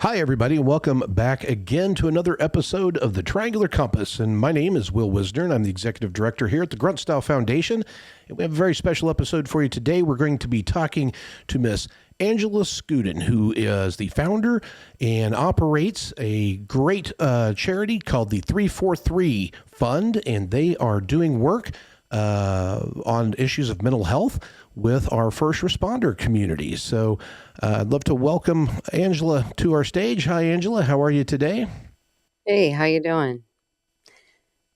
Hi, everybody, and welcome back again to another episode of the Triangular Compass. And my name is Will Wisner, and I'm the Executive Director here at the Grunt Style Foundation. And we have a very special episode for you today. We're going to be talking to Miss Angela Skudin, who is the founder and operates a great charity called the 343 Fund, and they are doing work on issues of mental health with our first responder community. So I'd love to welcome Angela to our stage. Hi, Angela. How are you today? Hey, how you doing?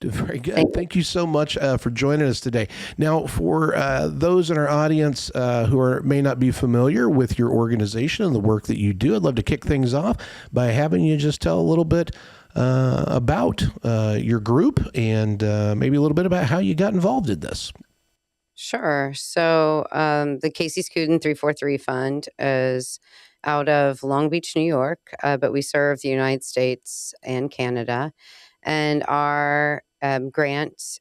Very good. Thank you so much for joining us today. Now, for those in our audience who may not be familiar with your organization and the work that you do, I'd love to kick things off by having you just tell a little bit about your group and maybe a little bit about how you got involved in this. Sure. So the Casey Skudin 343 Fund is out of Long Beach, New York, but we serve the United States and Canada. And our grant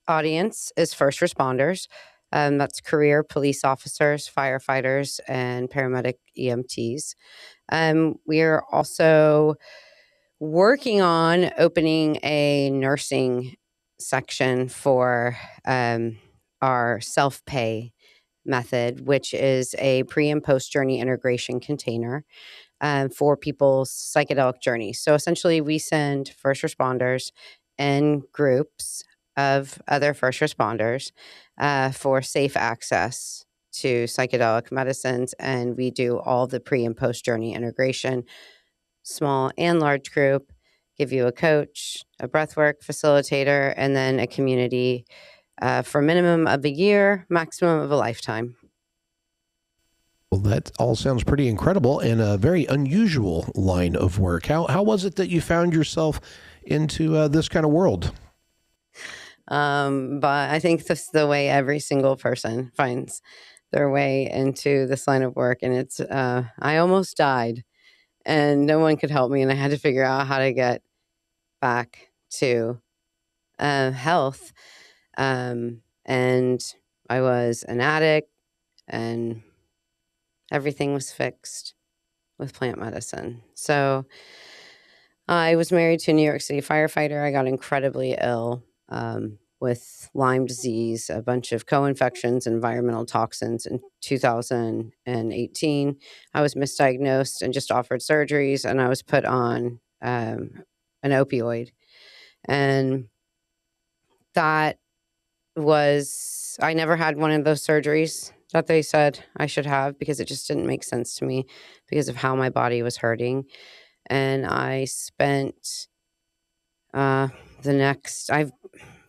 audience is first responders. That's career police officers, firefighters, and paramedic EMTs. We are also working on opening a nursing section for our self-pay method, which is a pre and post journey integration container for people's psychedelic journey. So essentially, we send first responders and groups of other first responders for safe access to psychedelic medicines, and we do all the pre and post journey integration, small and large group, give you a coach, a breathwork facilitator, and then a community for a minimum of a year, maximum of a lifetime. Well, that all sounds pretty incredible and a very unusual line of work. How was it that you found yourself into this kind of world? But I think this is the way every single person finds their way into this line of work. And it's, I almost died and no one could help me. And I had to figure out how to get back to health. And I was an addict and everything was fixed with plant medicine. So I was married to a New York City firefighter. I got incredibly ill with Lyme disease, a bunch of co-infections, environmental toxins in 2018. I was misdiagnosed and just offered surgeries, and I was put on an opioid. And that was, I never had one of those surgeries that they said I should have because it just didn't make sense to me because of how my body was hurting. And I spent I've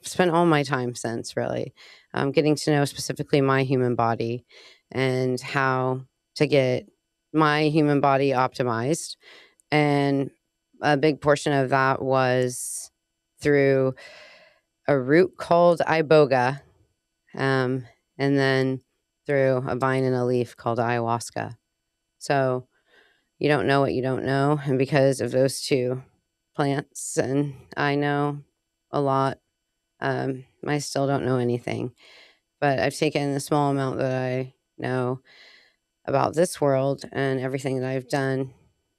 spent all my time since really getting to know specifically my human body and how to get my human body optimized. And a big portion of that was through a root called iboga, and then through a vine and a leaf called ayahuasca. So you don't know what you don't know. And because of those two plants, and I know a lot, I still don't know anything. But I've taken the small amount that I know about this world and everything that I've done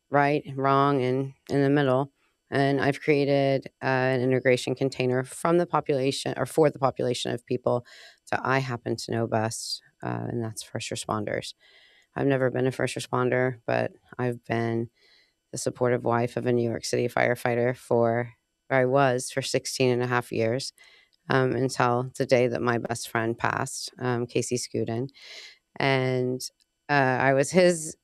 right, wrong, and in the middle. And I've created an integration container from the population or for the population of people that I happen to know best, and that's first responders. I've never been a first responder, but I've been the supportive wife of a New York City firefighter I was for 16 and a half years until the day that my best friend passed, Casey Skudin. And I was his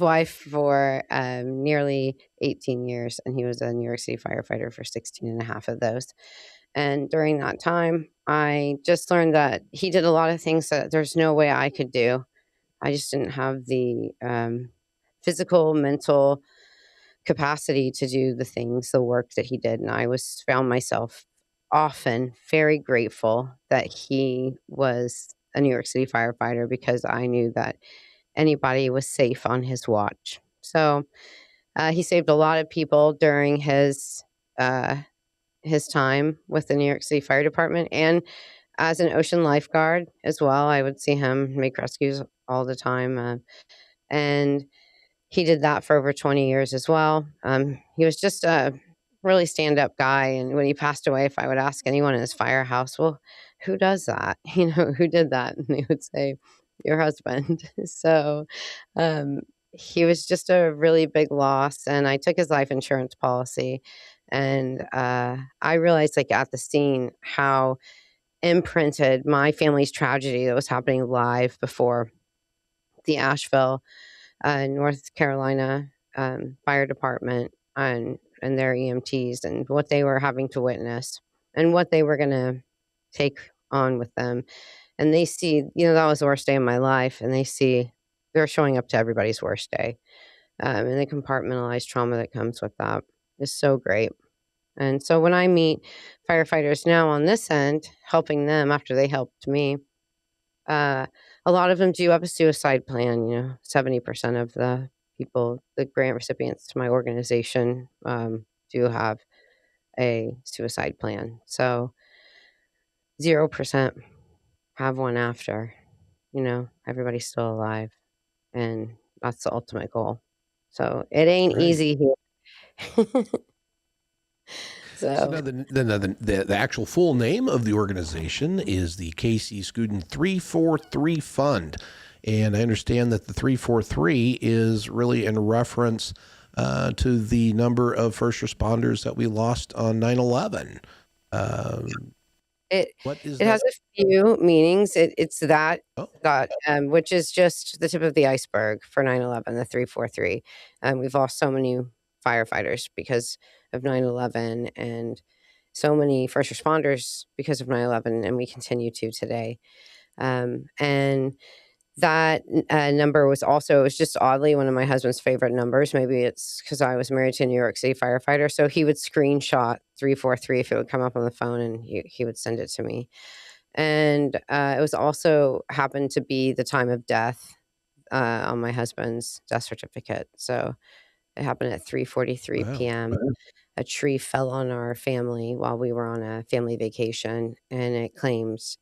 wife for nearly 18 years, and he was a New York City firefighter for 16 and a half of those. And during that time, I just learned that he did a lot of things that there's no way I could do. I just didn't have the physical, mental capacity to do the work that he did. And I found myself often very grateful that he was a New York City firefighter because I knew that anybody was safe on his watch. So he saved a lot of people during his time with the New York City Fire Department, and as an ocean lifeguard as well. I would see him make rescues all the time, and he did that for over 20 years as well. He was just a really stand-up guy. And when he passed away, if I would ask anyone in his firehouse, well, who does that? Who did that? And they would say, your husband. So um, he was just a really big loss. And I took his life insurance policy. And I realized, like, at the scene, how imprinted my family's tragedy that was happening live before the Asheville, North Carolina fire department and their EMTs, and what they were having to witness and what they were going to take on with them. And they see, that was the worst day of my life. And they see they're showing up to everybody's worst day. And the compartmentalized trauma that comes with that is so great. And so when I meet firefighters now on this end, helping them after they helped me, uh, a lot of them do have a suicide plan. 70% of the people, the grant recipients to my organization, do have a suicide plan. So 0% have one after. Everybody's still alive, and that's the ultimate goal. So it ain't Right. easy here. So now the actual full name of the organization is the Casey Skudin 343 Fund. And I understand that the 343 is really in reference to the number of first responders that we lost on 9/11. What is It has a few meanings. It's that Oh. which is just the tip of the iceberg for 9/11, the 343. We've lost so many firefighters because of 9/11, and so many first responders because of 9/11, and we continue to today. And that number was just oddly one of my husband's favorite numbers. Maybe it's because I was married to a New York City firefighter. So he would screenshot 343 if it would come up on the phone, and he would send it to me. And it was also happened to be the time of death on my husband's death certificate. So it happened at 3:43 p.m. A tree fell on our family while we were on a family vacation, and it claims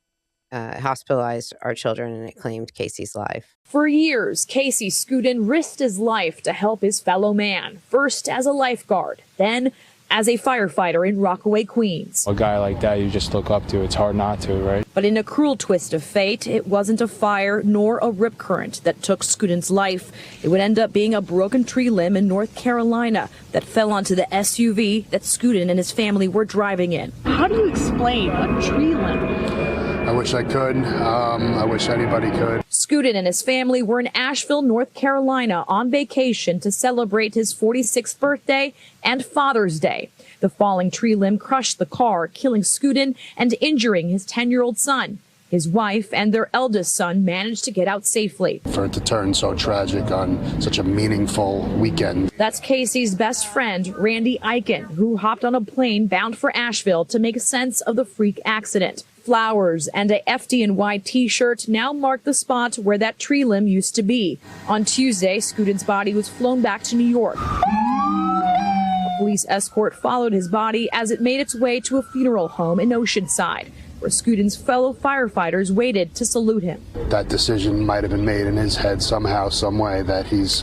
hospitalized our children, and it claimed Casey's life. For years, Casey Skudin risked his life to help his fellow man, first as a lifeguard, then as a firefighter in Rockaway, Queens. A guy like that you just look up to, it's hard not to, right? But in a cruel twist of fate, it wasn't a fire nor a rip current that took Skudin's life. It would end up being a broken tree limb in North Carolina that fell onto the SUV that Skudin and his family were driving in. How do you explain a tree limb? I wish I could. I wish anybody could. Skudin and his family were in Asheville, North Carolina on vacation to celebrate his 46th birthday and Father's Day. The falling tree limb crushed the car, killing Skudin and injuring his 10-year-old son. His wife and their eldest son managed to get out safely. For it to turn so tragic on such a meaningful weekend. That's Casey's best friend, Randy Eichen, who hopped on a plane bound for Asheville to make sense of the freak accident. Flowers and a FDNY t-shirt now mark the spot where that tree limb used to be. On Tuesday, Skudin's body was flown back to New York. A police escort followed his body as it made its way to a funeral home in Oceanside, where Skudin's fellow firefighters waited to salute him. That decision might have been made in his head somehow, some way, that he's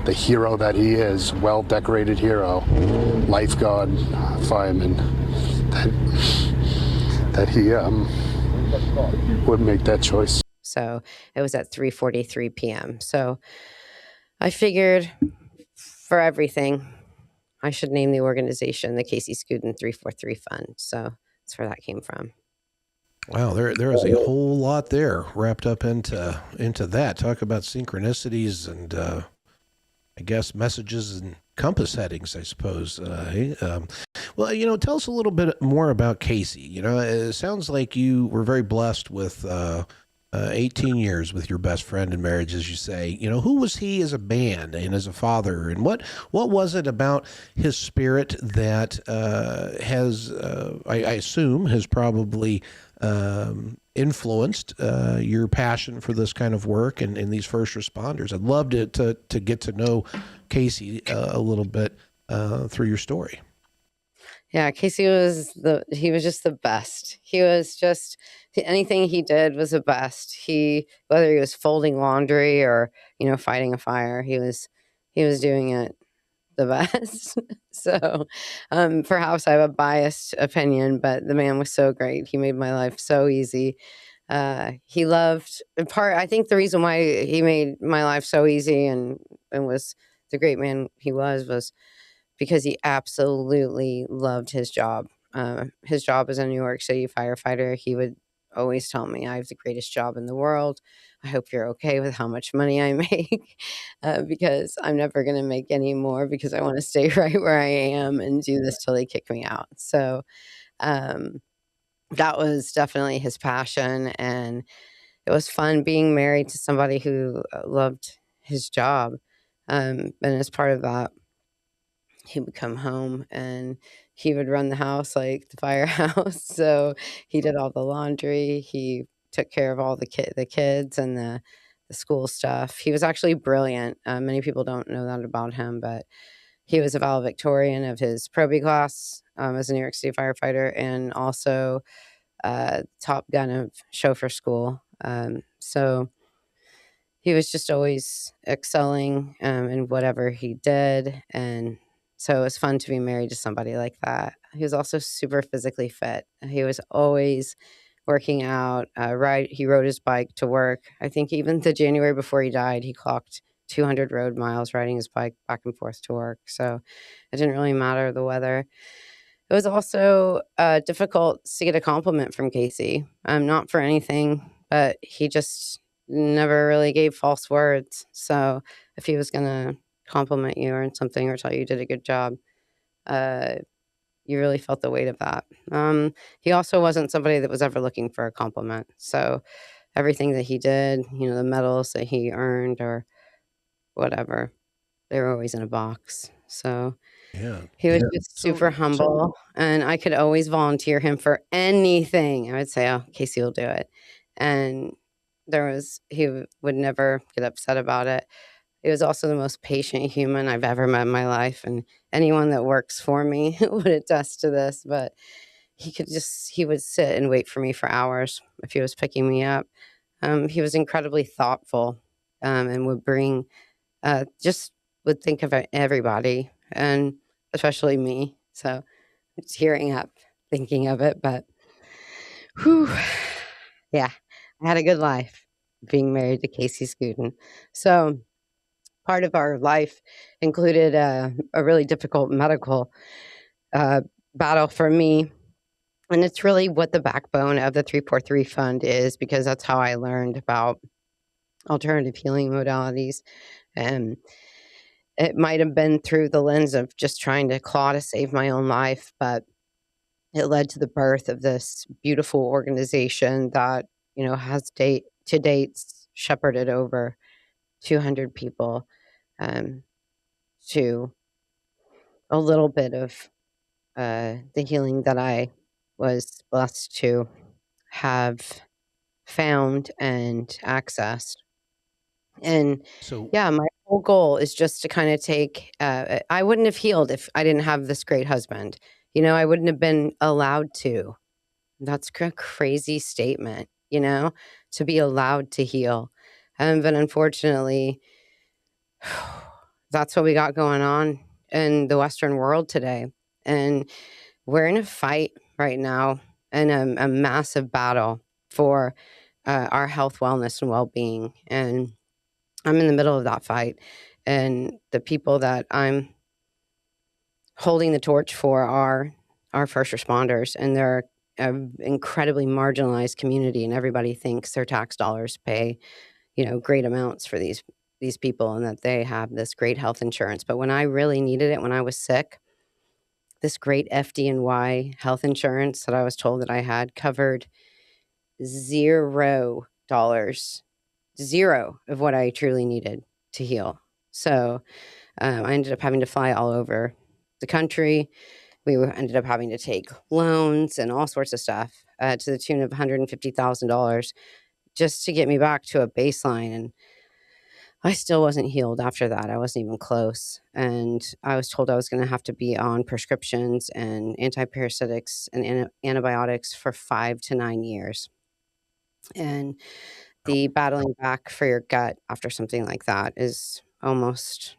the hero that he is, well-decorated hero, lifeguard, fireman, that he would make that choice. So it was at 3:43 p.m. So I figured for everything, I should name the organization the Casey Skudin 343 Fund. So that's where that came from. Wow, there is a whole lot there wrapped up into that. Talk about synchronicities and I guess messages and compass headings, I suppose. Well, tell us a little bit more about Casey. It sounds like you were very blessed with 18 years with your best friend in marriage, as you say. Who was he as a man and as a father, and what was it about his spirit that I assume has probably influenced your passion for this kind of work and these first responders? I'd love to get to know Casey a little bit through your story. Yeah, Casey he was just the best. He was just, anything he did was the best. Whether he was folding laundry or, fighting a fire, he was he was doing it the best. So perhaps I have a biased opinion, but the man was so great. He made my life so easy. He loved I think the reason why he made my life so easy and was the great man he was because he absolutely loved his job. His job as a New York City firefighter, he would always tell me, I have the greatest job in the world. I hope you're okay with how much money I make because I'm never going to make any more because I want to stay right where I am and do this till they kick me out. So um, that was definitely his passion. And it was fun being married to somebody who loved his job. And as part of that, he would come home and he would run the house like the firehouse. So he did all the laundry. He took care of all the kids and the school stuff. He was actually brilliant. Many people don't know that about him, but he was a valedictorian of his probie class as a New York City firefighter, and also top gun of chauffeur school. So he was just always excelling in whatever he did. And so it was fun to be married to somebody like that. He was also super physically fit. He was always working out. He rode his bike to work. I think even the January before he died, he clocked 200 road miles riding his bike back and forth to work. So it didn't really matter the weather. It was also difficult to get a compliment from Casey. Not for anything, but he just never really gave false words. So if he was going to compliment you or something or tell you did a good job, uh, you really felt the weight of that. He also wasn't somebody that was ever looking for a compliment. So everything that he did, the medals that he earned or whatever, they were always in a box. So Yeah. he was Yeah. just super humble, and I could always volunteer him for anything. I would say, "Oh, Casey will do it." And he would never get upset about it. He was also the most patient human I've ever met in my life, and anyone that works for me would attest to this, but he would sit and wait for me for hours if he was picking me up. He was incredibly thoughtful, and just would think of everybody, and especially me. So it's tearing up thinking of it, but whew, yeah, I had a good life being married to Casey Skudin. So part of our life included a really difficult medical uh, battle for me. And it's really what the backbone of the 343 Fund is, because that's how I learned about alternative healing modalities. And it might have been through the lens of just trying to claw to save my own life, but it led to the birth of this beautiful organization that, has to date shepherded over 200 people to a little bit of the healing that I was blessed to have found and accessed. And So yeah, my whole goal is just to kind of I wouldn't have healed if I didn't have this great husband. I wouldn't have been allowed to. That's a crazy statement, to be allowed to heal. But unfortunately, that's what we got going on in the Western world today. And we're in a fight right now, and a massive battle for our health, wellness, and well-being. And I'm in the middle of that fight. And the people that I'm holding the torch for are our first responders, and they're an incredibly marginalized community, and everybody thinks their tax dollars pay, great amounts for these people, and that they have this great health insurance. But when I really needed it, when I was sick, this great FDNY health insurance that I was told that I had covered $0, zero of what I truly needed to heal. So I ended up having to fly all over the country. Ended up having to take loans and all sorts of stuff to the tune of $150,000 just to get me back to a baseline. And I still wasn't healed after that. I wasn't even close. And I was told I was going to have to be on prescriptions and antiparasitics and antibiotics for 5 to 9 years. And the battling back for your gut after something like that is almost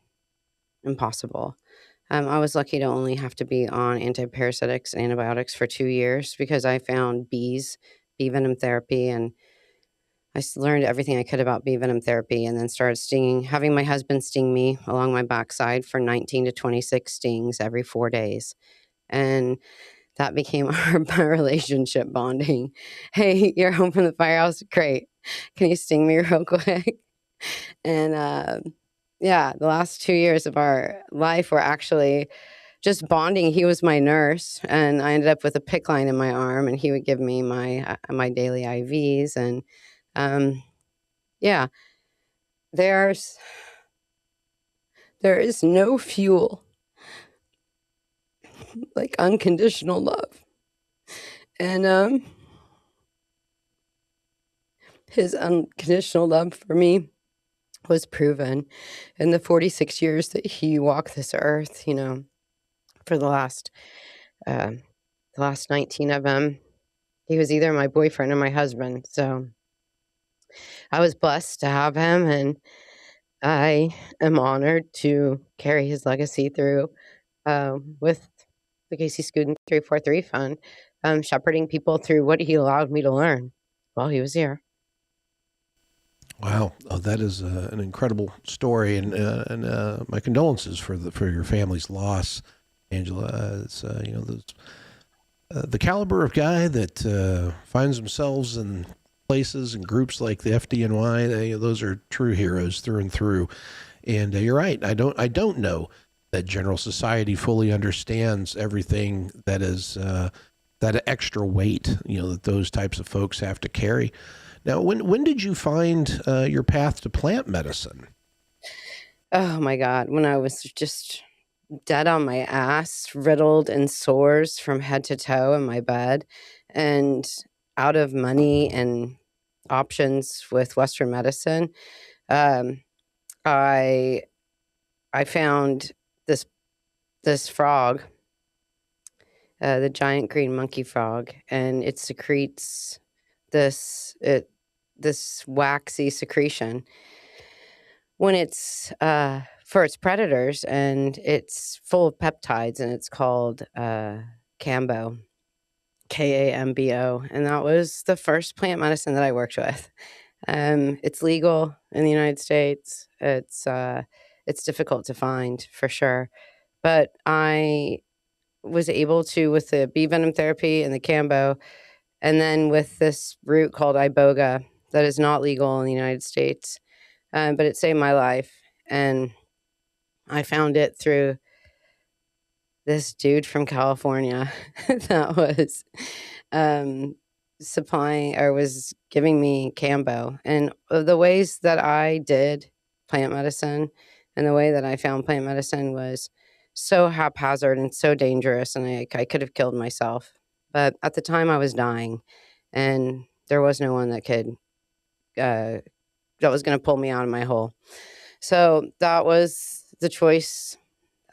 impossible. I was lucky to only have to be on antiparasitics and antibiotics for 2 years because I found bee venom therapy, and learned everything I could about bee venom therapy, and then started having my husband sting me along my backside for 19 to 26 stings every 4 days. And that became our relationship bonding. Hey, you're home from the firehouse? Great. Can you sting me real quick? And yeah, the last 2 years of our life were actually just bonding. He was my nurse, and I ended up with a PICC line in my arm, and he would give me my daily IVs. And yeah, there is no fuel like unconditional love. And his unconditional love for me was proven in the 46 years that he walked this earth, for the last 19 of them. He was either my boyfriend or my husband. So I was blessed to have him, and I am honored to carry his legacy through with the Casey Skudin 343 Fund, shepherding people through what he allowed me to learn while he was here. Wow, that is an incredible story, and my condolences for your family's loss, Angela. It's the caliber of guy that finds themselves in places and groups like the FDNY. Those are true heroes through and through. And you're right. I don't know that general society fully understands everything that is that extra weight, that those types of folks have to carry. Now, when did you find your path to plant medicine? Oh my God, when I was just dead on my ass, riddled in sores from head to toe in my bed, and out of money and options with Western medicine, I found this frog, the giant green monkey frog, and it secretes this waxy secretion when it's for its predators, and it's full of peptides, and it's called Kambo, Kambo, and that was the first plant medicine that I worked with. It's legal in the United States. It's difficult to find for sure, but I was able to, with the bee venom therapy and the Kambo, and then with this root called iboga that is not legal in the United States, but it saved my life. And I found it through this dude from California that was supplying, or was giving me Kambo. And the ways that I did plant medicine and the way that I found plant medicine was so haphazard and so dangerous, and I could have killed myself. But at the time I was dying, and there was no one that was going to pull me out of my hole. So that was the choice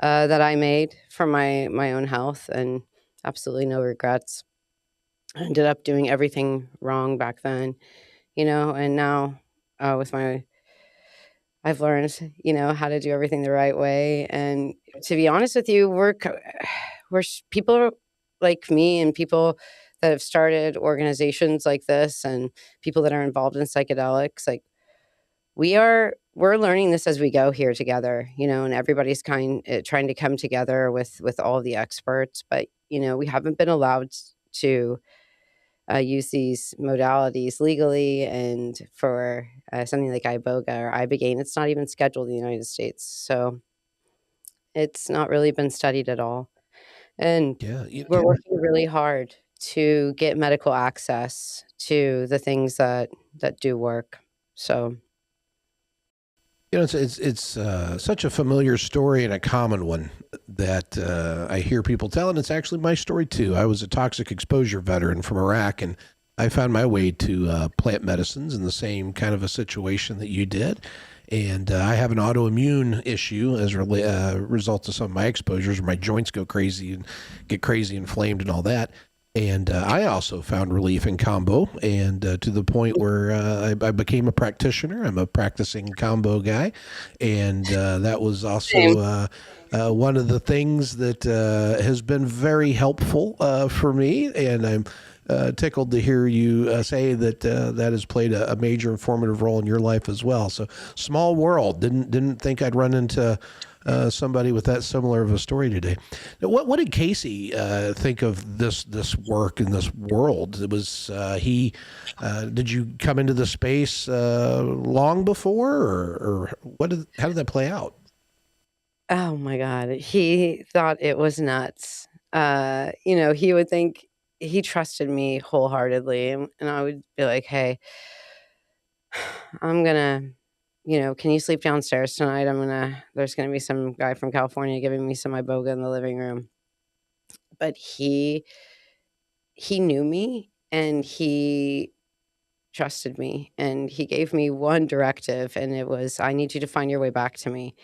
that I made for my own health, and absolutely no regrets. I ended up doing everything wrong back then, and now I've learned, how to do everything the right way. And to be honest with you, we're people like me, and people that have started organizations like this, and people that are involved in psychedelics, like we're learning this as we go here together, and everybody's trying to come together with all the experts. But, we haven't been allowed to use these modalities legally, and for something like iboga or ibogaine, it's not even scheduled in the United States. So it's not really been studied at all. And we're working really hard to get medical access to the things that do work. So, it's such a familiar story and a common one that I hear people tell, and it's actually my story too. I was a toxic exposure veteran from Iraq, and I found my way to plant medicines in the same kind of a situation that you did. And I have an autoimmune issue as a result of some of my exposures, where my joints go crazy and get crazy inflamed and all that. And I also found relief in combo, and to the point where I became a practitioner. I'm a practicing combo guy, and that was Same. also one of the things that has been very helpful for me. And I'm tickled to hear you say that that has played a major informative role in your life as well. So, small world. Didn't think I'd run into somebody with that similar of a story today. Now, what did Casey think of this work in this world? It was he. Did you come into the space long before, or how did that play out? Oh my God. He thought it was nuts. He would think he trusted me wholeheartedly. And I would be like, hey, I'm gonna, can you sleep downstairs tonight? There's gonna be some guy from California giving me some iboga in the living room. But he knew me and he trusted me and he gave me one directive, and it was, I need you to find your way back to me.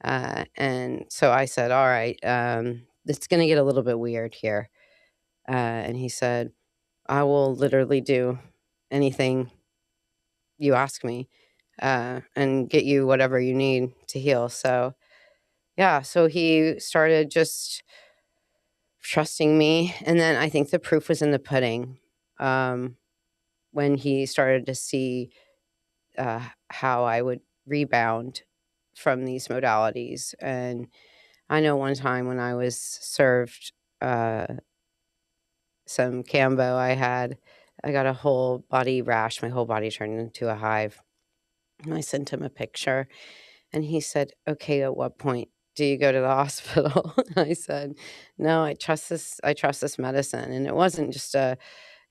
And so I said, all right, it's going to get a little bit weird here. And he said, I will literally do anything you ask me, and get you whatever you need to heal. So, yeah, so he started just trusting me. And then I think the proof was in the pudding, um, when he started to see how I would rebound from these modalities. And I know one time when I was served uh, some Cambo, I got a whole body rash. My whole body turned into a hive. And I sent him a picture, and he said, "Okay, at what point do you go to the hospital?" And I said, "No, I trust this. I trust this medicine." And it wasn't just a,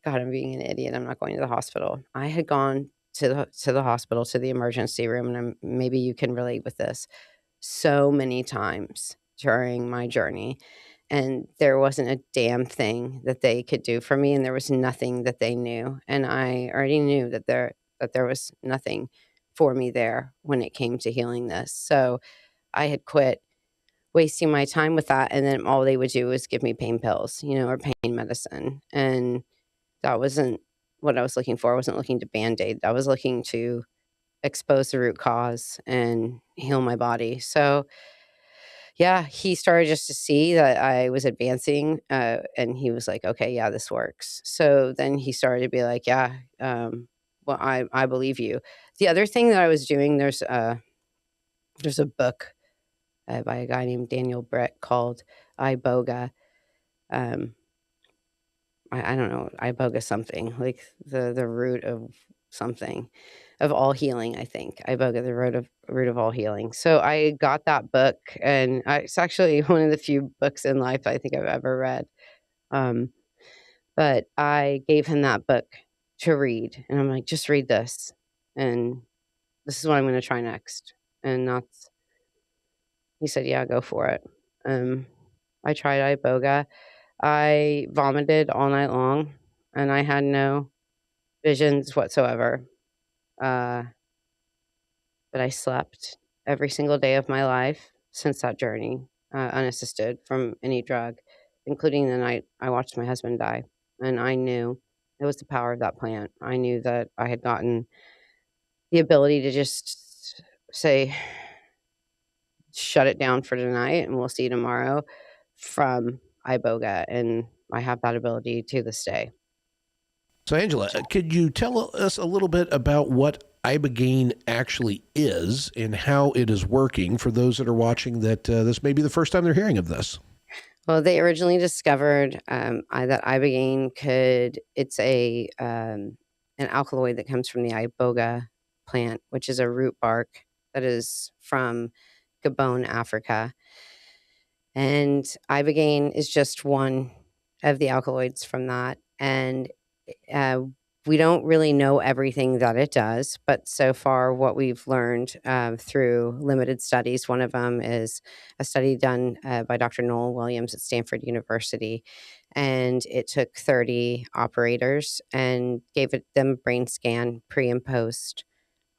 God, I'm being an idiot. I'm not going to the hospital. I had gone to the hospital, to the emergency room, and maybe you can relate with this, so many times during my journey, and there wasn't a damn thing that they could do for me, and there was nothing that they knew, and I already knew that there was nothing for me there when it came to healing this. So I had quit wasting my time with that, and then all they would do was give me pain pills, or pain medicine, and that wasn't what I was looking for. I wasn't looking to Band-Aid. I was looking to expose the root cause and heal my body. So, yeah, he started just to see that I was advancing, and he was like, "Okay, yeah, this works." So then he started to be like, "Yeah, well, I believe you." The other thing that I was doing, there's a book by a guy named Daniel Britt called Iboga. Um, I don't know, iboga something, like the root of something, of all healing, I think. Iboga, the root of all healing. So I got that book, and it's actually one of the few books in life I think I've ever read. Um, but I gave him that book to read, and I'm like, "Just read this, and this is what I'm gonna try next." And that's he said, "Yeah, go for it." Um, I tried iboga. I vomited all night long, and I had no visions whatsoever. Uh, but I slept every single day of my life since that journey, unassisted from any drug, including the night I watched my husband die. And I knew it was the power of that plant. I knew that I had gotten the ability to just say, shut it down for tonight, and we'll see you tomorrow, from iboga. And I have that ability to this day. So, Angela, could you tell us a little bit about what ibogaine actually is and how it is working for those that are watching that this may be the first time they're hearing of this? Well, they originally discovered that ibogaine it's an alkaloid that comes from the iboga plant, which is a root bark that is from Gabon, Africa. And ibogaine is just one of the alkaloids from that. And uh, we don't really know everything that it does, but so far, what we've learned through limited studies, one of them is a study done by Dr. Noel Williams at Stanford University. And it took 30 operators and gave them a brain scan pre and post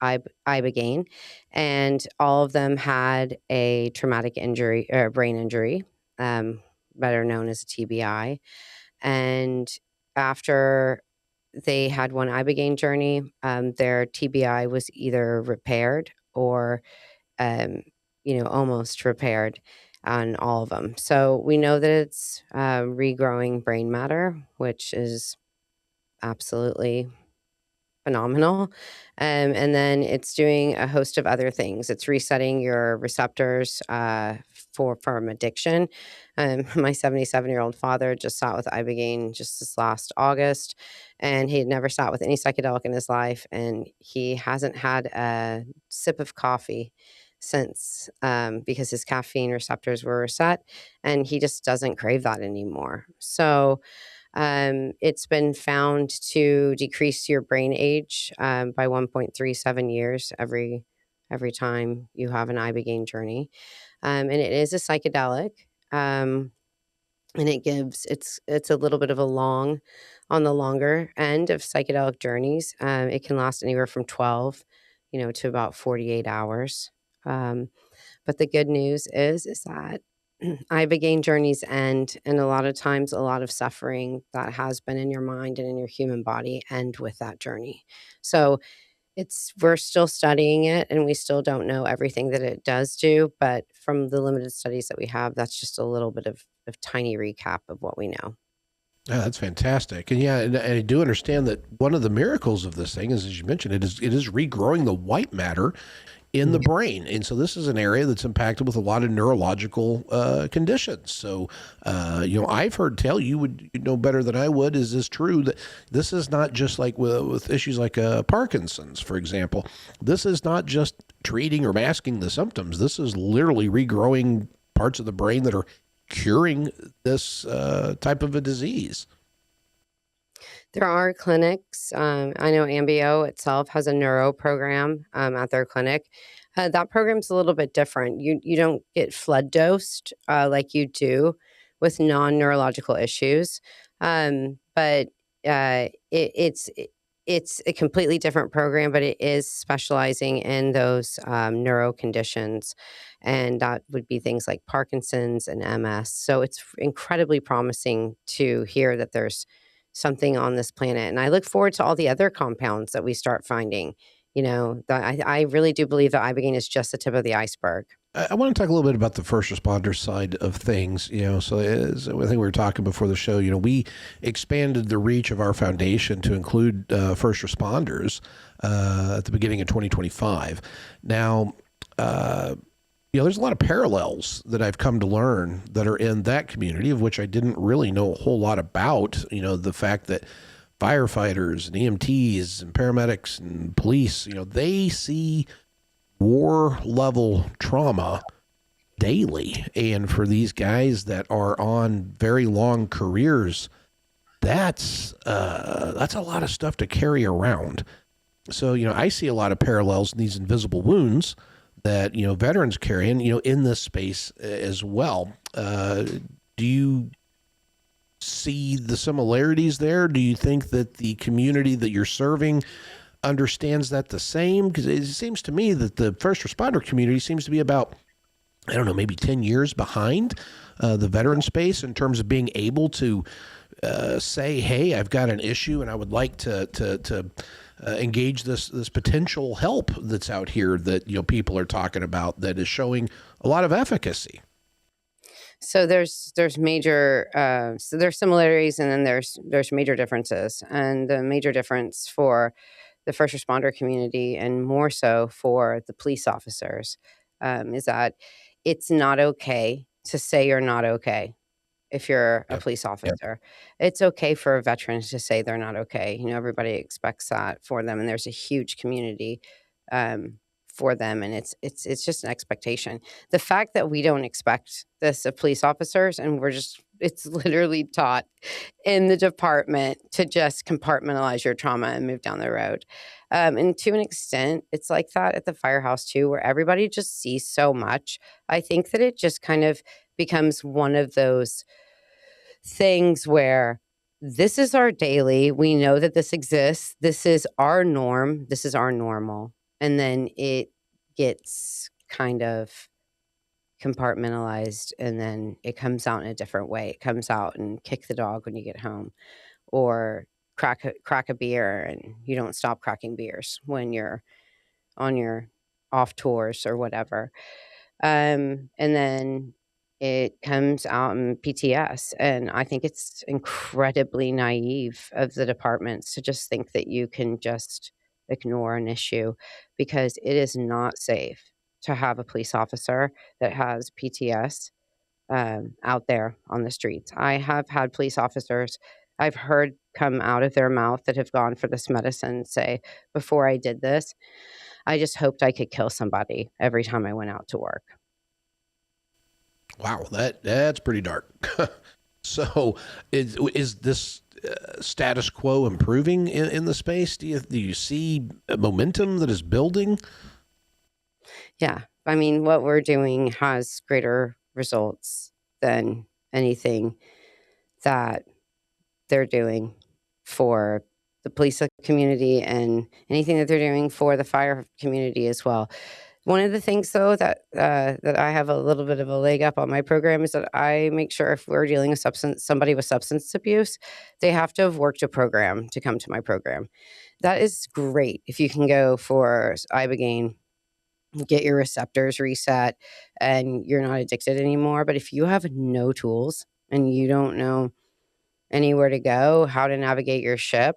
ibogaine. And all of them had a traumatic injury or brain injury, better known as a TBI. And after they had one ibogaine journey, their TBI was either repaired or, almost repaired on all of them. So we know that it's regrowing brain matter, which is absolutely phenomenal. And then it's doing a host of other things. It's resetting your receptors from addiction. My 77-year-old father just sat with ibogaine just this last August, and he had never sat with any psychedelic in his life, and he hasn't had a sip of coffee since, because his caffeine receptors were reset, and he just doesn't crave that anymore. So it's been found to decrease your brain age by 1.37 years every time you have an ibogaine journey, and it is a psychedelic, and it's a little bit of a on the longer end of psychedelic journeys. It can last anywhere from 12, to about 48 hours. Um, but the good news is that ibogaine journeys end, and a lot of times, a lot of suffering that has been in your mind and in your human body end with that journey. So we're still studying it, and we still don't know everything that it does do. But from the limited studies that we have, that's just a little bit of tiny recap of what we know. Yeah, that's fantastic. And yeah, and I do understand that one of the miracles of this thing is, as you mentioned, it is regrowing the white matter in the brain. And so this is an area that's impacted with a lot of neurological conditions. So, I've heard tell, you would know better than I would, is this true, that this is not just like with issues like Parkinson's, for example. This is not just treating or masking the symptoms. This is literally regrowing parts of the brain that are curing this type of a disease. There are clinics. I know Ambio itself has a neuro program at their clinic. That program's a little bit different. You don't get flood dosed like you do with non-neurological issues, but it's a completely different program. But it is specializing in those neuro conditions, and that would be things like Parkinson's and MS. So it's incredibly promising to hear that there's something on this planet. And I look forward to all the other compounds that we start finding. I really do believe that ibogaine is just the tip of the iceberg. I want to talk a little bit about the first responder side of things. So I think we were talking before the show, we expanded the reach of our foundation to include first responders at the beginning of 2025. Now, there's a lot of parallels that I've come to learn that are in that community, of which I didn't really know a whole lot about. The fact that firefighters and EMTs and paramedics and police, they see war level trauma daily. And for these guys that are on very long careers, that's a lot of stuff to carry around. So, I see a lot of parallels in these invisible wounds that, veterans carry in this space as well. Do you see the similarities there? Do you think that the community that you're serving understands that the same? Because it seems to me that the first responder community seems to be about, I don't know, maybe 10 years behind the veteran space in terms of being able to say, hey, I've got an issue and I would like to engage this potential help that's out here that people are talking about, that is showing a lot of efficacy. So there's major there's similarities, and then there's major differences. And the major difference for the first responder community, and more so for the police officers, is that it's not okay to say you're not okay. If you're a police officer, it's okay for a veteran to say they're not okay. Everybody expects that for them, and there's a huge community for them, and it's just an expectation. The fact that we don't expect this of police officers, and it's literally taught in the department to just compartmentalize your trauma and move down the road. And to an extent, it's like that at the firehouse too, where everybody just sees so much. I think that it just kind of becomes one of those things where this is our daily. We know that this exists. This is our norm. This is our normal. And then it gets kind of compartmentalized, and then it comes out in a different way. It comes out and kick the dog when you get home, or crack a beer, and you don't stop cracking beers when you're on your off tours or whatever. And then it comes out in PTS. And I think it's incredibly naive of the departments to just think that you can just ignore an issue, because it is not safe to have a police officer that has PTS out there on the streets. I have had police officers I've heard come out of their mouth that have gone for this medicine say, before I did this, I just hoped I could kill somebody every time I went out to work. Wow, that's pretty dark. So is this status quo improving in the space? Do you see a momentum that is building? Yeah. I mean, what we're doing has greater results than anything that they're doing for the police community, and anything that they're doing for the fire community as well. One of the things, though, that I have a little bit of a leg up on my program is that I make sure if we're dealing with somebody with substance abuse, they have to have worked a program to come to my program. That is great if you can go for ibogaine, get your receptors reset, and you're not addicted anymore. But if you have no tools and you don't know anywhere to go, how to navigate your ship,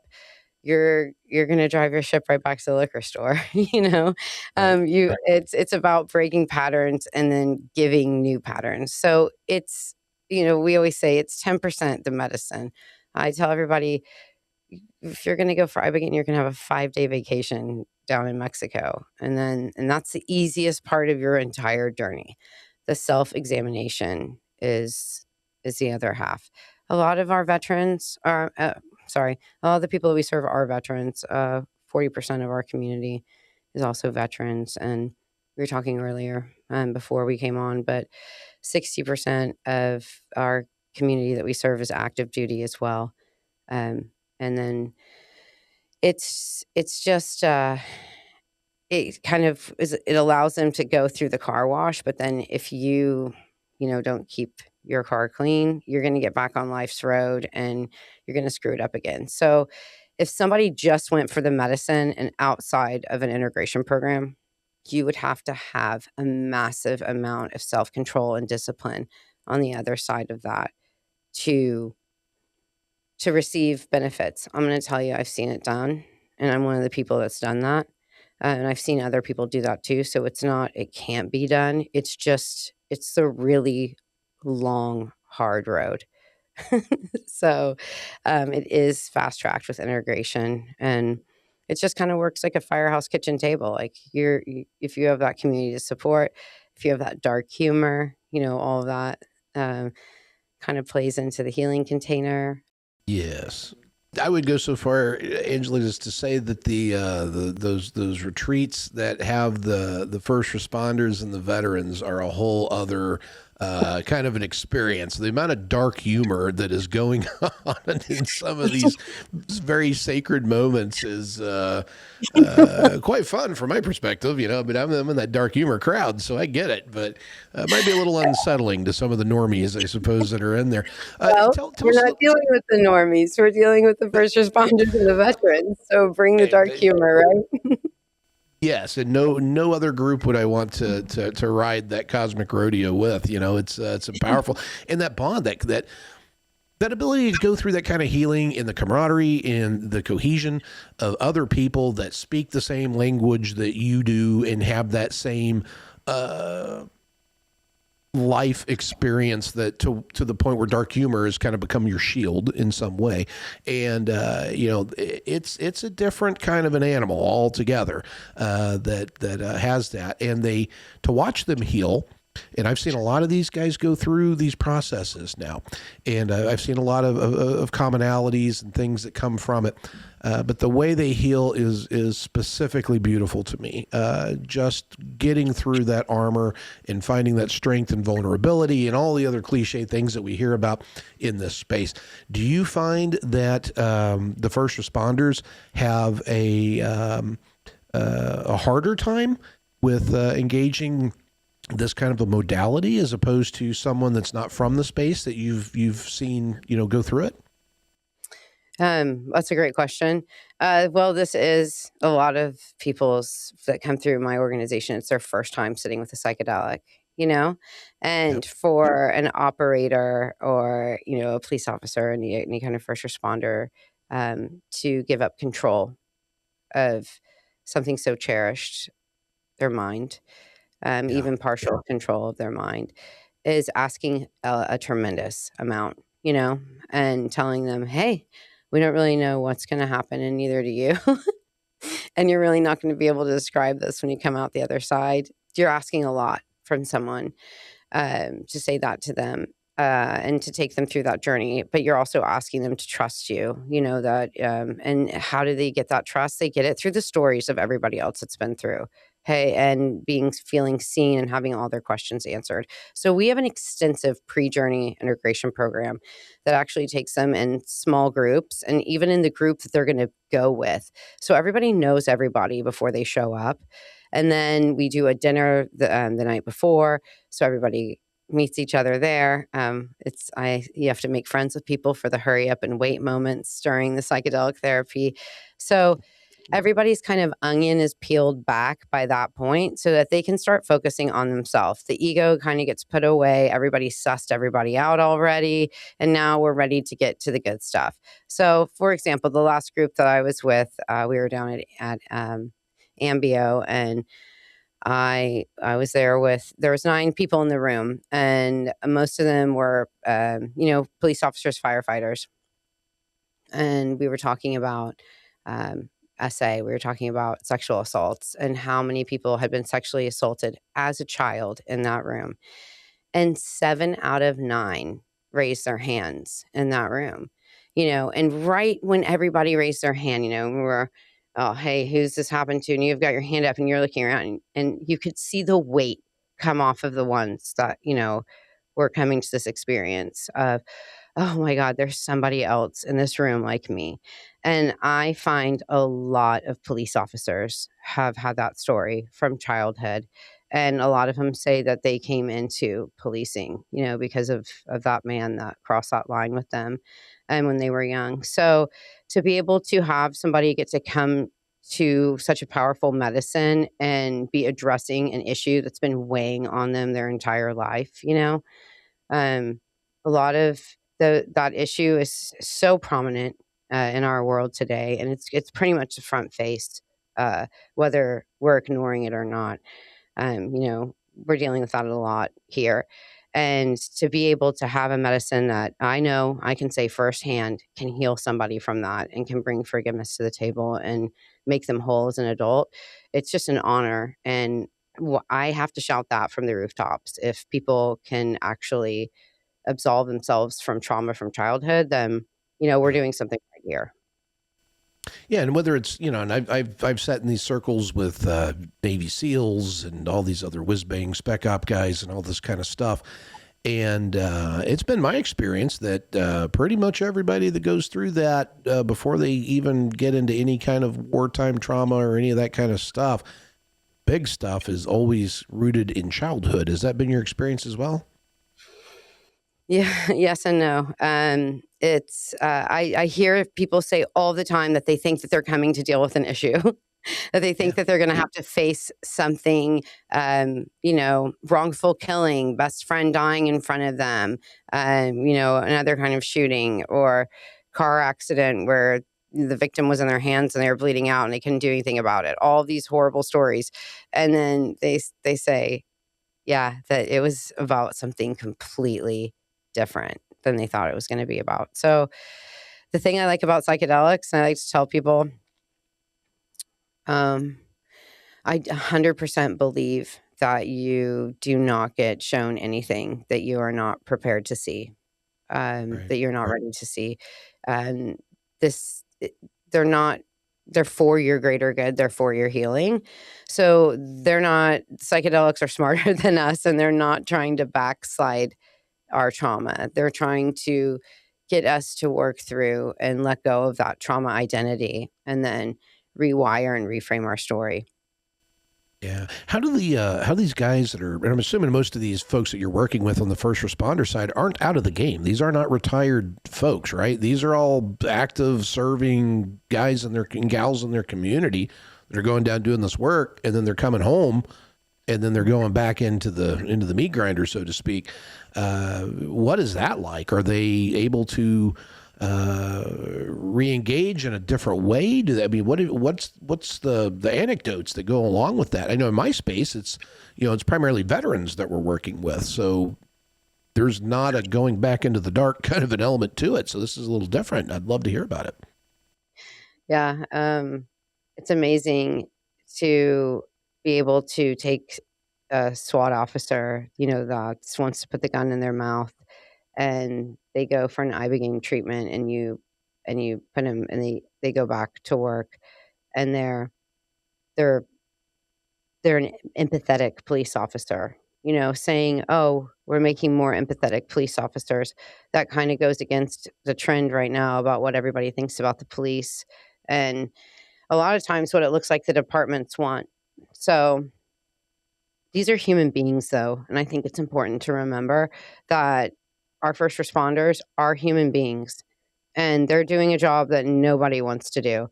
you're going to drive your ship right back to the liquor store. Right. It's about breaking patterns and then giving new patterns. So it's, we always say it's 10% the medicine. I tell everybody, if you're going to go for ibogaine, you're going to have a 5-day vacation down in Mexico. And that's the easiest part of your entire journey. The self-examination is the other half. A lot of our veterans are, a lot of the people that we serve are veterans. 40% of our community is also veterans. And we were talking earlier before we came on, but 60% of our community that we serve is active duty as well. And then it's just, it kind of it allows them to go through the car wash. But then if you don't keep your car clean, you're going to get back on life's road and you're going to screw it up again. So if somebody just went for the medicine and outside of an integration program, you would have to have a massive amount of self-control and discipline on the other side of that to receive benefits. I'm going to tell you, I've seen it done, and I'm one of the people that's done that. And I've seen other people do that too. So it's not, it can't be done. It's the really long, hard road. So it is fast tracked with integration, and it just kind of works like a firehouse kitchen table. Like if you have that community support, if you have that dark humor, all of that kind of plays into the healing container. Yes. I would go so far, Angela, as to say that those retreats that have the first responders and the veterans are a whole other kind of an experience. The amount of dark humor that is going on in some of these very sacred moments is quite fun from my perspective, but I'm in that dark humor crowd, so I get it, but it might be a little unsettling to some of the normies, I suppose, that are in there. Well, we're not dealing with the normies. We're dealing with the first responders and the veterans. So bring the dark humor, right? Yes, and no other group would I want to ride that cosmic rodeo with. It's a powerful, and that bond, that ability to go through that kind of healing, in the camaraderie and the cohesion of other people that speak the same language that you do and have that same life experience, that to the point where dark humor has kind of become your shield in some way. And it's a different kind of an animal altogether that has that. And to watch them heal. And I've seen a lot of these guys go through these processes now, and I've seen a lot of commonalities and things that come from it. But the way they heal is specifically beautiful to me. Just getting through that armor and finding that strength and vulnerability and all the other cliche things that we hear about in this space. Do you find that the first responders have a harder time with engaging this kind of a modality as opposed to someone that's not from the space that you've seen, go through it? That's a great question. Well, this is a lot of people's that come through my organization. It's their first time sitting with a psychedelic, Yep. and for an operator or, a police officer, any kind of first responder, to give up control of something so cherished, their mind, Yeah. even partial control of their mind, is asking a tremendous amount, and telling them, hey, we don't really know what's going to happen, and neither do you. And you're really not going to be able to describe this when you come out the other side. You're asking a lot from someone, to say that to them, and to take them through that journey. But you're also asking them to trust you, that, and how do they get that trust? They get it through the stories of everybody else that's been through. Hey, and feeling seen and having all their questions answered. So we have an extensive pre-journey integration program that actually takes them in small groups and even in the group that they're going to go with. So everybody knows everybody before they show up. And then we do a dinner the night before, so everybody meets each other there. You have to make friends with people for the hurry up and wait moments during the psychedelic therapy. So everybody's kind of onion is peeled back by that point so that they can start focusing on themselves. The ego kind of gets put away. Everybody sussed everybody out already. And now we're ready to get to the good stuff. So, for example, the last group that I was with, we were down at Ambio, and I was there there was 9 people in the room, and most of them were, police officers, firefighters. And we were talking about, we were talking about sexual assaults and how many people had been sexually assaulted as a child in that room. And 7 out of 9 raised their hands in that room, and right when everybody raised their hand, we were, oh, hey, who's this happened to? And you've got your hand up and you're looking around, and you could see the weight come off of the ones that, were coming to this experience of, oh my God, there's somebody else in this room like me. And I find a lot of police officers have had that story from childhood. And a lot of them say that they came into policing, because of that man that crossed that line with them and when they were young. So to be able to have somebody get to come to such a powerful medicine and be addressing an issue that's been weighing on them their entire life, um, a lot of that issue is so prominent in our world today, and it's pretty much the front face, whether we're ignoring it or not. We're dealing with that a lot here, and to be able to have a medicine that I know I can say firsthand can heal somebody from that and can bring forgiveness to the table and make them whole as an adult, it's just an honor. And I have to shout that from the rooftops. If people can actually absolve themselves from trauma from childhood, then, we're Yeah. doing something right here. Yeah, and whether it's and I've sat in these circles with Navy SEALs and all these other whiz bang spec op guys and all this kind of stuff, and it's been my experience that pretty much everybody that goes through that before they even get into any kind of wartime trauma or any of that kind of stuff, big stuff is always rooted in childhood. Has that been your experience as well? Yeah, yes and no. It's I hear people say all the time that they think that they're coming to deal with an issue, that they think Yeah. that they're going to have to face something, wrongful killing, best friend dying in front of them, another kind of shooting or car accident where the victim was in their hands and they were bleeding out and they couldn't do anything about it. All these horrible stories, and then they say, yeah, that it was about something completely different than they thought it was going to be about. So the thing I like about psychedelics, and I like to tell people, um, I 100% believe that you do not get shown anything that you are not prepared to see, Right. that you're not ready to see. And this, they're not, they're for your greater good. They're for your healing. So they're not, psychedelics are smarter than us, and they're not trying to backslide our trauma. They're trying to get us to work through and let go of that trauma identity and then rewire and reframe our story. Yeah. How do these guys that are, and I'm assuming most of these folks that you're working with on the first responder side aren't out of the game. These are not retired folks, right? These are all active serving guys and gals in their community that are going down doing this work, and then they're coming home, and then they're going back into the meat grinder, so to speak. What is that like? Are they able to re-engage in a different way? What's the anecdotes that go along with that? I know in my space, it's primarily veterans that we're working with, so there's not a going back into the dark kind of an element to it. So this is a little different. I'd love to hear about it. Yeah, it's amazing to be able to take a SWAT officer, that wants to put the gun in their mouth, and they go for an ibogaine treatment, and you put them, and they go back to work, and they're they're an empathetic police officer, saying, "Oh, we're making more empathetic police officers." That kind of goes against the trend right now about what everybody thinks about the police, and a lot of times what it looks like the departments want. So these are human beings, though, and I think it's important to remember that our first responders are human beings, and they're doing a job that nobody wants to do,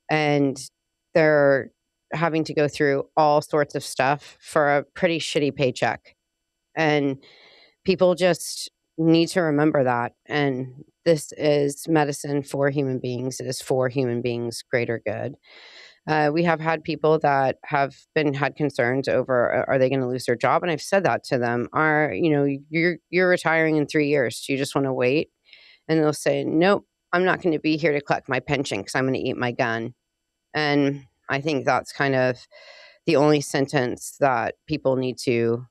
and they're having to go through all sorts of stuff for a pretty shitty paycheck, and people just need to remember that, and this is medicine for human beings. It is for human beings' greater good. We have had people that have had concerns over, are they going to lose their job? And I've said that to them. You're retiring in 3 years. Do you just want to wait? And they'll say, nope, I'm not going to be here to collect my pension because I'm going to eat my gun. And I think that's kind of the only sentence that people need to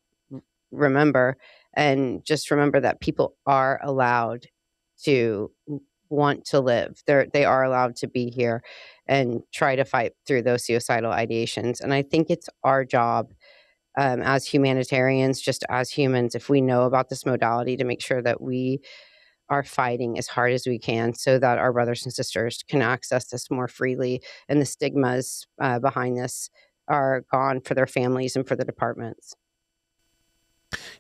remember. And just remember that people are allowed to want to live. They are allowed to be here and try to fight through those suicidal ideations. And I think it's our job, as humanitarians, just as humans, if we know about this modality, to make sure that we are fighting as hard as we can so that our brothers and sisters can access this more freely, and the stigmas behind this are gone for their families and for the departments.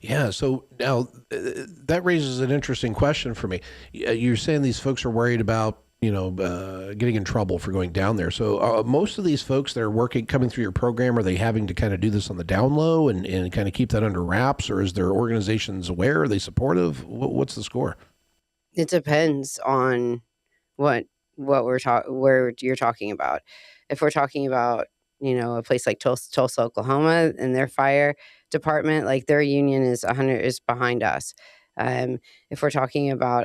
Yeah. So now that raises an interesting question for me. You're saying these folks are worried about, getting in trouble for going down there. So most of these folks that are coming through your program, are they having to kind of do this on the down low and kind of keep that under wraps, or is their organizations aware? Are they supportive? What's the score? It depends on what where you're talking about. If we're talking about, a place like Tulsa, Oklahoma, and their fire department, like their union is behind us. If we're talking about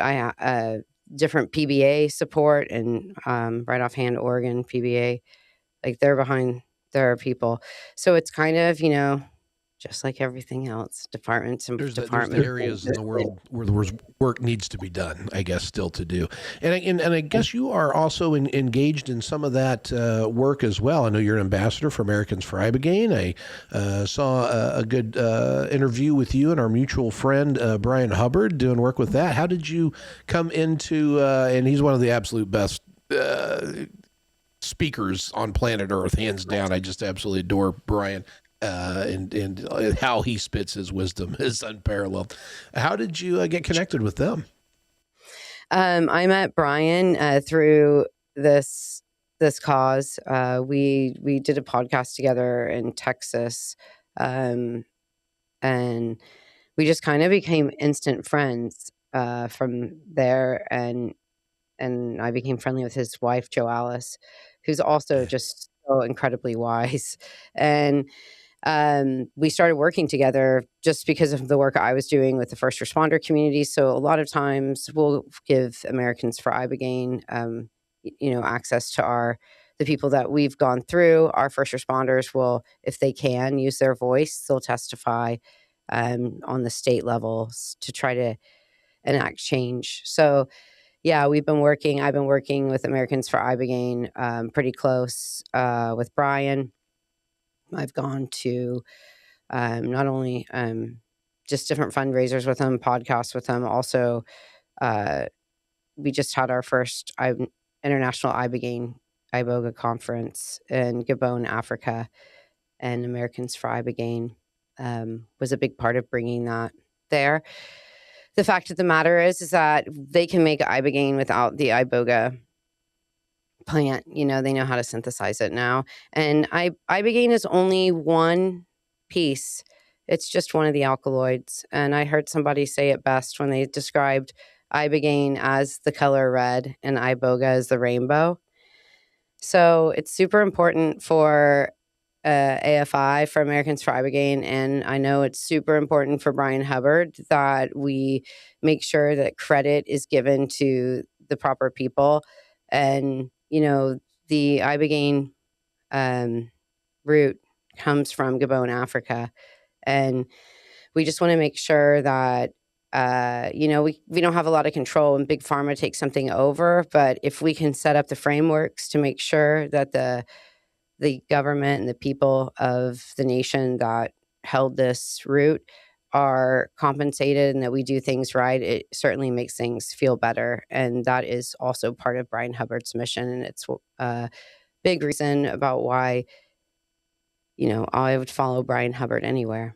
different PBA support, and right offhand Oregon PBA, like they're behind their people. So it's kind of, just like everything else, departments and There's the departments. areas in the world where the work needs to be done, I guess, still to do. And I guess you are also engaged in some of that work as well. I know you're an ambassador for Americans for Ibogaine. I saw a good interview with you and our mutual friend, Brian Hubbard, doing work with that. How did you come into, and he's one of the absolute best speakers on planet Earth, hands down. I just absolutely adore Brian. And how he spits his wisdom is unparalleled. How did you get connected with them? I met Brian through this cause. We did a podcast together in Texas, and we just kind of became instant friends from there. And I became friendly with his wife, Jo Alice, who's also just so incredibly wise. And we started working together just because of the work I was doing with the first responder community. So a lot of times we'll give Americans for Ibogaine, access to the people that we've gone through. Our first responders will, if they can, use their voice. They'll testify on the state levels to try to enact change. So yeah, I've been working with Americans for Ibogaine pretty close with Brian. I've gone to not only just different fundraisers with them, podcasts with them. Also, we just had our first international Iboga conference in Gabon, Africa, and Americans for Ibogaine was a big part of bringing that there. The fact of the matter is that they can make ibogaine without the iboga plant. They know how to synthesize it now. And ibogaine is only one piece. It's just one of the alkaloids. And I heard somebody say it best when they described ibogaine as the color red and iboga as the rainbow. So it's super important for AFI, for Americans for Ibogaine, and I know it's super important for Brian Hubbard that we make sure that credit is given to the proper people. And, the Ibogaine root comes from Gabon, Africa. And we just want to make sure that we don't have a lot of control and Big Pharma takes something over, but if we can set up the frameworks to make sure that the government and the people of the nation that held this route are compensated and that we do things right, it certainly makes things feel better. And that is also part of Brian Hubbard's mission. And it's a big reason about why, I would follow Brian Hubbard anywhere.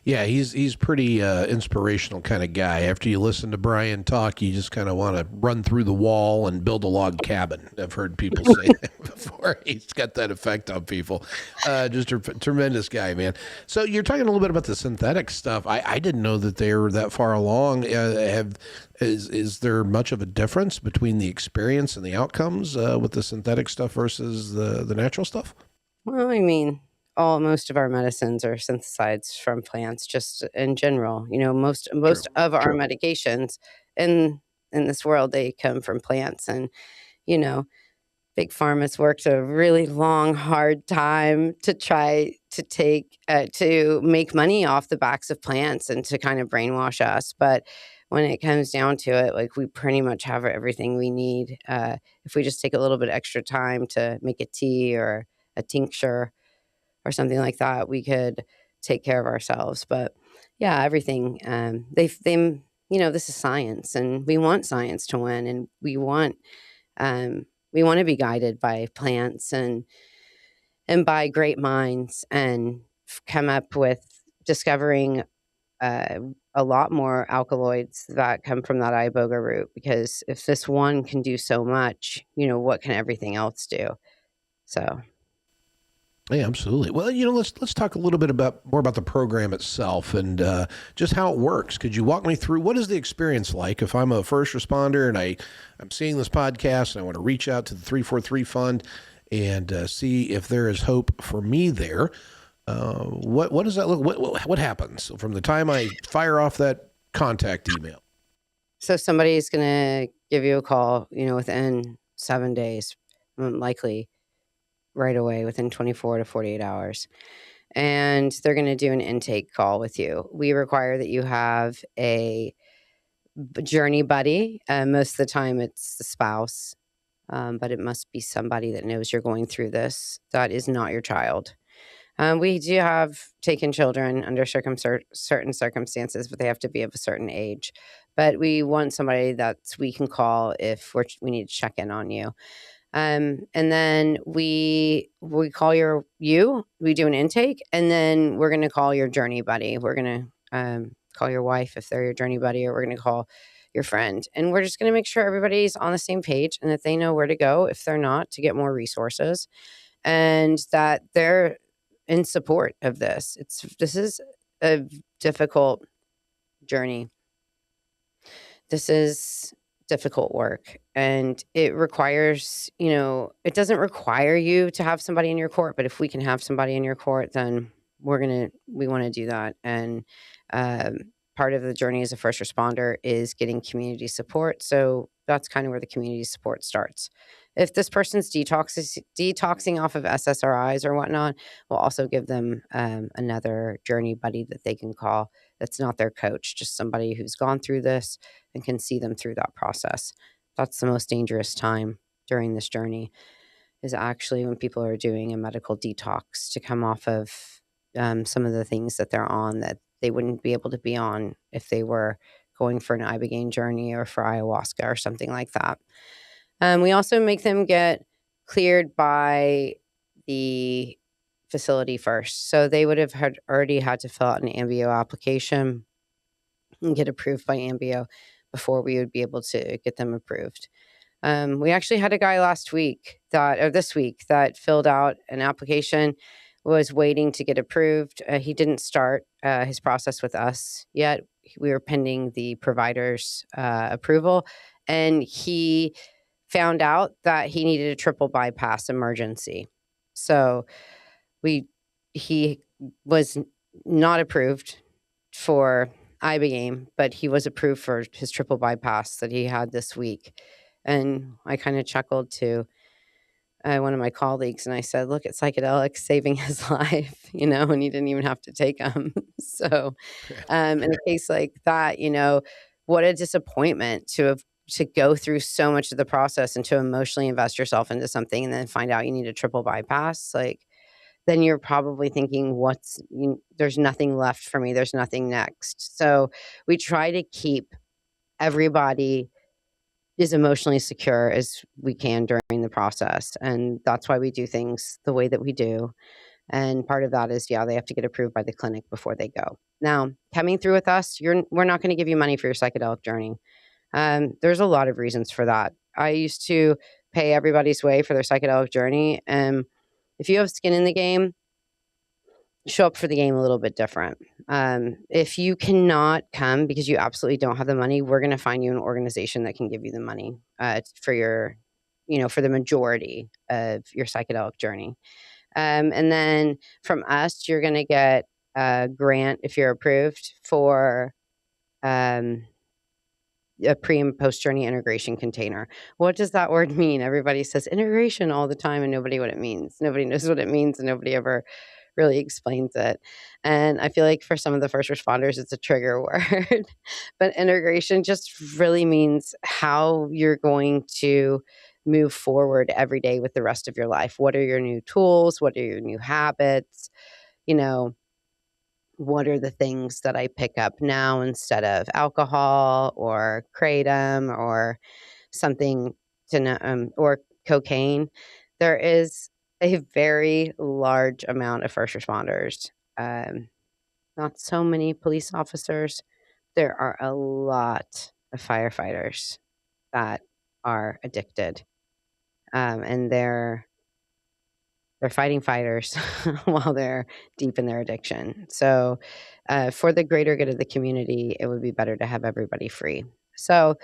Yeah, he's pretty inspirational kind of guy. After you listen to Brian talk, you just kind of want to run through the wall and build a log cabin. I've heard people say that before. He's got that effect on people. Just a tremendous guy, man. So you're talking a little bit about the synthetic stuff. I didn't know that they were that far along. Is there much of a difference between the experience and the outcomes with the synthetic stuff versus the natural stuff? Well, most of our medicines are synthesized from plants, just in general. Most of our medications in this world, they come from plants. And, Big Pharma's worked a really long, hard time to try to make money off the backs of plants and to kind of brainwash us. But when it comes down to it, we pretty much have everything we need. If we just take a little bit extra time to make a tea or a tincture or something like that, we could take care of ourselves. But yeah, everything, this is science, and we want science to win, and we want to be guided by plants and by great minds and come up with discovering a lot more alkaloids that come from that iboga root, because if this one can do so much, what can everything else do? So yeah, absolutely. Well, let's talk a little bit more about the program itself and just how it works. Could you walk me through what is the experience like if I'm a first responder and I'm seeing this podcast and I want to reach out to the 343 Fund and see if there is hope for me there? What does that look? What happens from the time I fire off that contact email? So somebody's going to give you a call, within 7 days, likely right away, within 24 to 48 hours. And they're going to do an intake call with you. We require that you have a journey buddy. Most of the time it's the spouse, but it must be somebody that knows you're going through this. That is not your child. We do have taken children under certain circumstances, but they have to be of a certain age. But we want somebody that we can call if we need to check in on you. And then we call you, we do an intake, and then we're going to call your journey buddy. We're going to call your wife if they're your journey buddy, or we're going to call your friend. And we're just going to make sure everybody's on the same page and that they know where to go if they're not, to get more resources, and that they're in support of this. This is a difficult journey. This is difficult work, and it requires, it doesn't require you to have somebody in your court, but if we can have somebody in your court, then we want to do that. And part of the journey as a first responder is getting community support. So that's kind of where the community support starts. If this person's detoxing off of SSRIs or whatnot, we'll also give them another journey buddy that they can call. That's not their coach, just somebody who's gone through this and can see them through that process. That's the most dangerous time during this journey, is actually when people are doing a medical detox, to come off of some of the things that they're on that they wouldn't be able to be on if they were going for an ibogaine journey or for ayahuasca or something like that. We also make them get cleared by the facility first. So they would have already had to fill out an AMBO application and get approved by AMBO before we would be able to get them approved. We actually had a guy this week that filled out an application, was waiting to get approved. He didn't start his process with us yet. We were pending the provider's approval, and he found out that he needed a triple bypass emergency. So he was not approved for ibogaine, but he was approved for his triple bypass that he had this week. And I kind of chuckled to one of my colleagues, and I said, "Look at Psychedelic saving his life, and he didn't even have to take them." So, in a case like that, what a disappointment to go through so much of the process and to emotionally invest yourself into something and then find out you need a triple bypass. Like, then you're probably thinking, there's nothing left for me. There's nothing next. So we try to keep everybody as emotionally secure as we can during the process. And that's why we do things the way that we do. And part of that is, they have to get approved by the clinic before they go. Now, coming through with us, we're not going to give you money for your psychedelic journey. There's a lot of reasons for that. I used to pay everybody's way for their psychedelic journey. And if you have skin in the game, show up for the game a little bit different. If you cannot come because you absolutely don't have the money, we're going to find you an organization that can give you the money for your, for the majority of your psychedelic journey. And then from us, you're going to get a grant if you're approved for a pre and post journey integration container. What does that word mean? Everybody says integration all the time and nobody what it means. Nobody knows what it means and nobody ever really explains it. And I feel like for some of the first responders, it's a trigger word. But integration just really means how you're going to move forward every day with the rest of your life. What are your new tools? What are your new habits? What are the things that I pick up now instead of alcohol or kratom or something or cocaine? There is a very large amount of first responders, not so many police officers. There are a lot of firefighters that are addicted, and they're fighting fighters while they're deep in their addiction. So for the greater good of the community, it would be better to have everybody free. So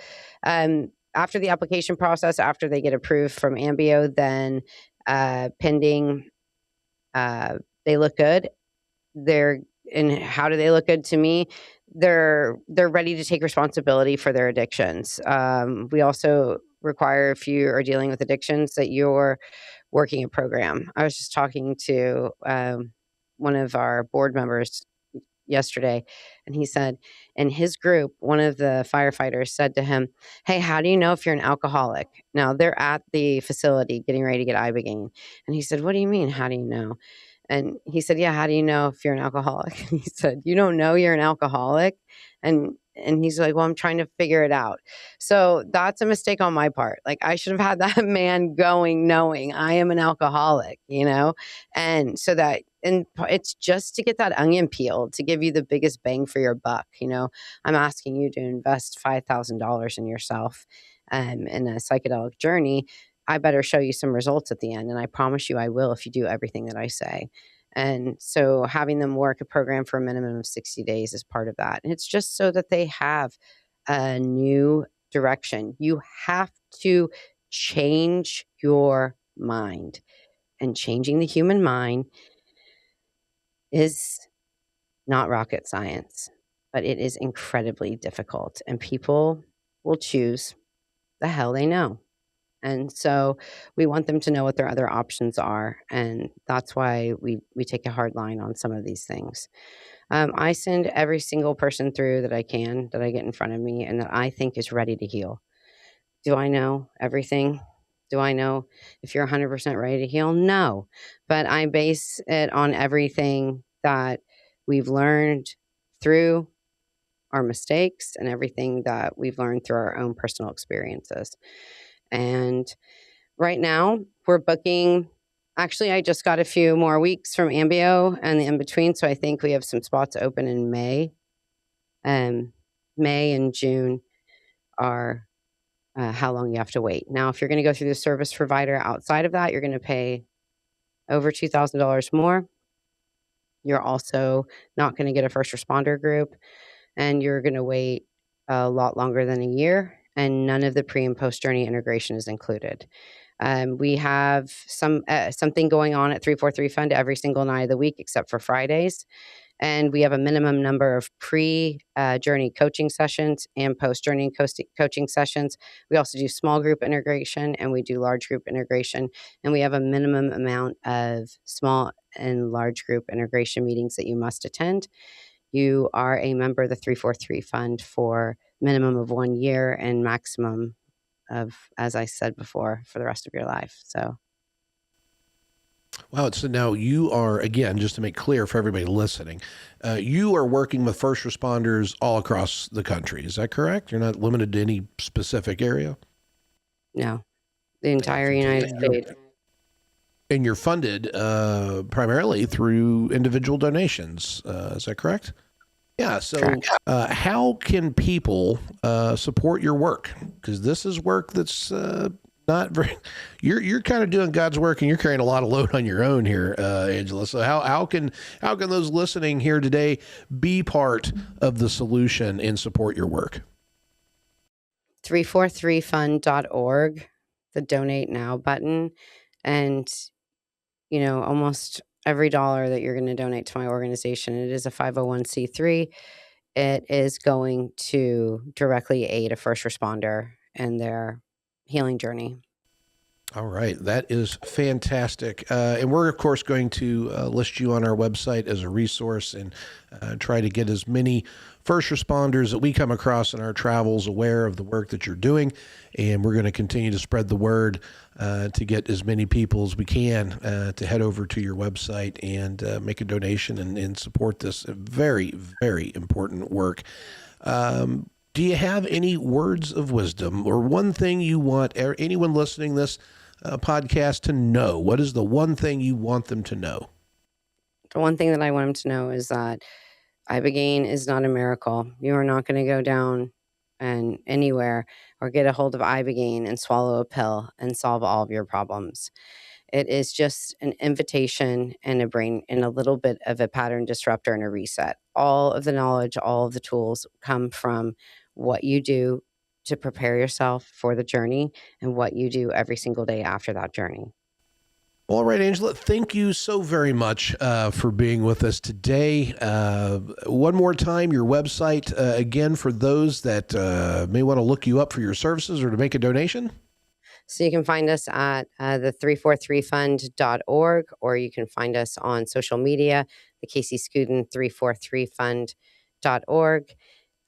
after the application process, after they get approved from AMBO, then pending, they look good. And how do they look good to me? They're ready to take responsibility for their addictions. We also require, if you are dealing with addictions, that you're working a program. I was just talking to one of our board members yesterday, and he said in his group, one of the firefighters said to him, "Hey, how do you know if you're an alcoholic?" Now they're at the facility getting ready to get ibogaine. And he said, "What do you mean? How do you know?" And he said, "Yeah, how do you know if you're an alcoholic?" And he said, "You don't know you're an alcoholic?" And he's like, "Well, I'm trying to figure it out." So that's a mistake on my part. Like, I should have had that man going, knowing I am an alcoholic, and so that, and it's just to get that onion peeled, to give you the biggest bang for your buck. I'm asking you to invest $5,000 in yourself in a psychedelic journey. I better show you some results at the end. And I promise you I will if you do everything that I say. And so having them work a program for a minimum of 60 days is part of that. And it's just so that they have a new direction. You have to change your mind. And changing the human mind is not rocket science, but it is incredibly difficult. And people will choose the hell they know. And so we want them to know what their other options are. And that's why we take a hard line on some of these things. I send every single person through that I can, that I get in front of me and that I think is ready to heal. Do I know everything? Do I know if you're 100% ready to heal? No. But I base it on everything that we've learned through our mistakes and everything that we've learned through our own personal experiences. And right now, we're booking Actually, I just got a few more weeks from Ambio and the in-between, so I think we have some spots open in May. May and June are how long you have to wait. Now, if you're going to go through the service provider outside of that, you're going to pay over $2,000 more. You're also not going to get a first responder group, and you're going to wait a lot longer than a year, and none of the pre and post journey integration is included. We have something going on at 343 Fund every single night of the week except for Fridays. And we have a minimum number of pre-journey coaching sessions and post-journey coaching sessions. We also do small group integration and we do large group integration. And we have a minimum amount of small and large group integration meetings that you must attend. You are a member of the 343 Fund for minimum of 1 year and maximum of, as I said before, for the rest of your life. So. Wow. So now you are, again, just to make clear for everybody listening, you are working with first responders all across the country. Is that correct? You're not limited to any specific area? No, the entire United States. And you're funded primarily through individual donations. Is that correct? Yeah. So how can people support your work? Because this is work that's not very, you're kind of doing God's work and you're carrying a lot of load on your own here, Angela. So how can those listening here today be part of the solution and support your work? 343fund.org, the donate now button. And, you know, almost every dollar that you're going to donate to my organization, it is a 501c3. It is going to directly aid a first responder in their healing journey. All right. That is fantastic. And we're, of course, going to list you on our website as a resource and try to get as many first responders that we come across in our travels aware of the work that you're doing. And we're going to continue to spread the word to get as many people as we can to head over to your website and make a donation and support this very, very important work. Do you have any words of wisdom or one thing you want anyone listening to this podcast to know? What is the one thing you want them to know? The one thing that I want them to know is that ibogaine is not a miracle. You are not going to go down and anywhere or get a hold of ibogaine and swallow a pill and solve all of your problems. It is just an invitation and a brain and a little bit of a pattern disruptor and a reset. All of the knowledge, all of the tools come from what you do to prepare yourself for the journey and what you do every single day after that journey. All right, Angela, thank you so very much for being with us today. One more time, your website, again, for those that may want to look you up for your services or to make a donation. So you can find us at the 343fund.org, or you can find us on social media, the Casey Skudin 343fund.org,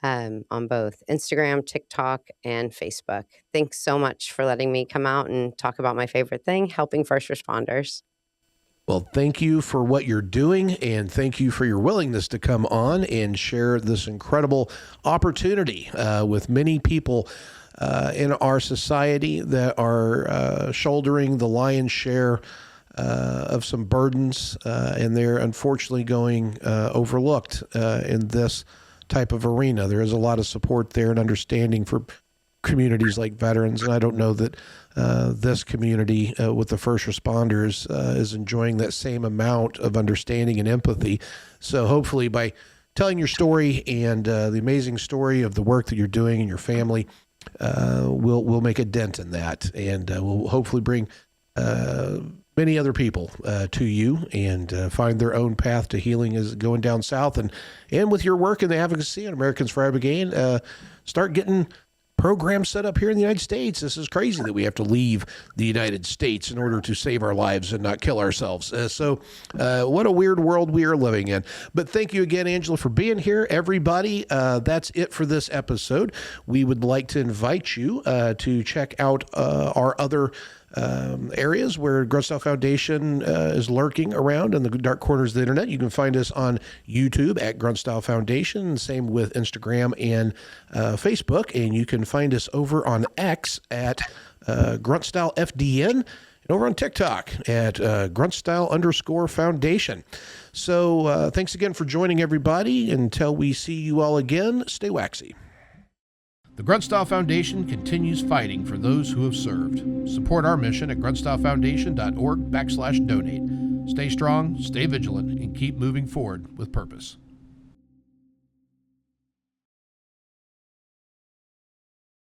on both Instagram, TikTok, and Facebook. Thanks so much for letting me come out and talk about my favorite thing, helping first responders. Well, thank you for what you're doing, and thank you for your willingness to come on and share this incredible opportunity with many people in our society that are shouldering the lion's share of some burdens, and they're unfortunately going overlooked in this type of arena. There is a lot of support there and understanding for communities like veterans, and I don't know that this community with the first responders is enjoying that same amount of understanding and empathy. So hopefully by telling your story and the amazing story of the work that you're doing and your family, we'll make a dent in that, and we'll hopefully bring many other people to you and find their own path to healing is going down south. And with your work in the advocacy on Americans for Ibogaine, start getting programs set up here in the United States. This is crazy that we have to leave the United States in order to save our lives and not kill ourselves. So what a weird world we are living in. But thank you again, Angela, for being here. Everybody, that's it for this episode. We would like to invite you to check out our other areas where Grunstyle Foundation is lurking around in the dark corners of the internet. You can find us on YouTube at Grunstyle Foundation, same with Instagram and Facebook, and you can find us over on X at Grunstyle FDN. over on TikTok at gruntstyle_foundation. So thanks again for joining everybody. Until we see you all again, stay waxy. The Gruntstyle Foundation continues fighting for those who have served. Support our mission at gruntstylefoundation.org/donate. Stay strong, stay vigilant, and keep moving forward with purpose.